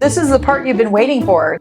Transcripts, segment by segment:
This is the part you've been waiting for.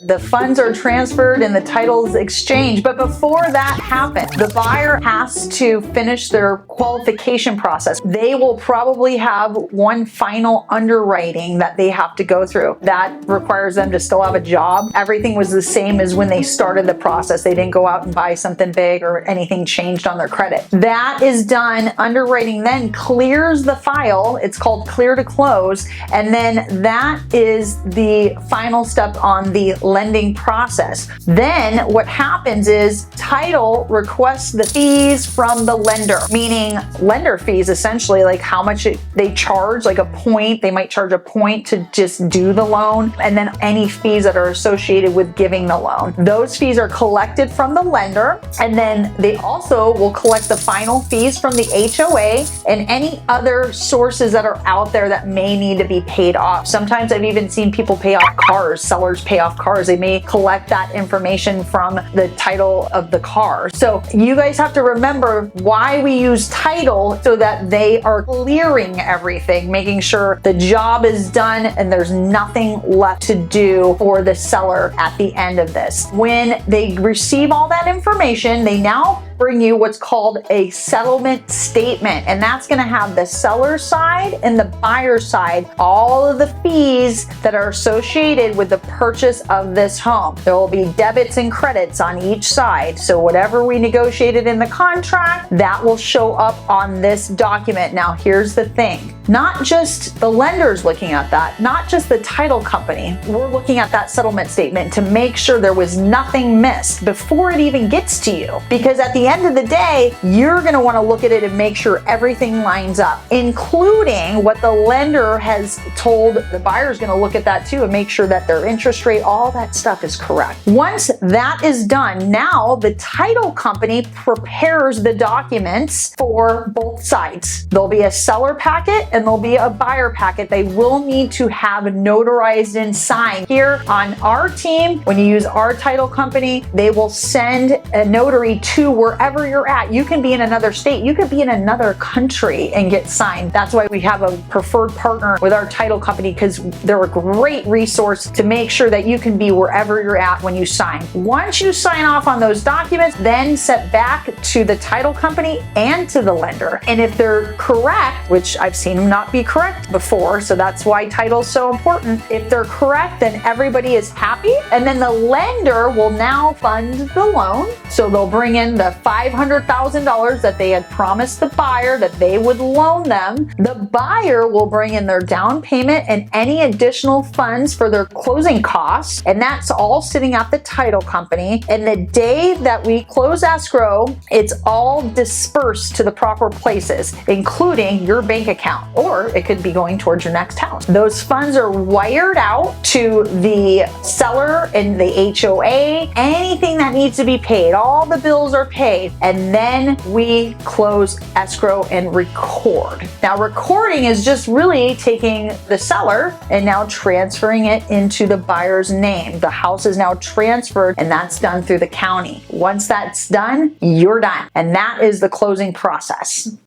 The funds are transferred and the title's exchanged. But before that happens, the buyer has to finish their qualification process. They will probably have one final underwriting that they have to go through. That requires them to still have a job. Everything was the same as when they started the process. They didn't go out and buy something big or anything changed on their credit. That is done. Underwriting then clears the file. It's called clear to close. And then that is the final step on the lending process. Then what happens is title requests the fees from the lender, meaning lender fees, essentially like how much they charge, like a point. They might charge a point to just do the loan, and then any fees that are associated with giving the loan. Those fees are collected from the lender, and then they also will collect the final fees from the HOA and any other sources that are out there that may need to be paid off. Sometimes I've even seen people pay off cars, sellers pay off cars. They may collect that information from the title of the car. So you guys have to remember why we use title, so that they are clearing everything, making sure the job is done and there's nothing left to do for the seller at the end of this. When they receive all that information, they now bring you what's called a settlement statement, and that's going to have the seller side and the buyer side, all of the fees that are associated with the purchase of this home. There will be debits and credits on each side, so whatever we negotiated in the contract, that will show up on this document. Now here's the thing, not just the lender's looking at that, not just the title company. We're looking at that settlement statement to make sure there was nothing missed before it even gets to you, because at the end of the day, you're going to want to look at it and make sure everything lines up, including what the lender has told the buyer. Is going to look at that too and make sure that their interest rate, all that stuff is correct. Once that is done, now the title company prepares the documents for both sides. There'll be a seller packet and there'll be a buyer packet. They will need to have notarized and signed. Here on our team, when you use our title company, they will send a notary to wherever you're at. You can be in another state, you could be in another country and get signed. That's why we have a preferred partner with our title company, because they're a great resource to make sure that you can be wherever you're at when you sign. Once you sign off on those documents, then set back to the title company and to the lender. And if they're correct, which I've seen them not be correct before, so that's why title is so important. If they're correct, then everybody is happy, and then the lender will now fund the loan. So they'll bring in the $500,000 that they had promised the buyer that they would loan them. The buyer will bring in their down payment and any additional funds for their closing costs, and that's all sitting at the title company. And the day that we close escrow, it's all dispersed to the proper places, including your bank account, or it could be going towards your next house. Those funds are wired out to the seller and the HOA. Anything that needs to be paid, all the bills are paid, and then we close escrow and record. Now recording is just really taking the seller and now transferring it into the buyer's name. The house is now transferred, and that's done through the county. Once that's done, you're done. And that is the closing process.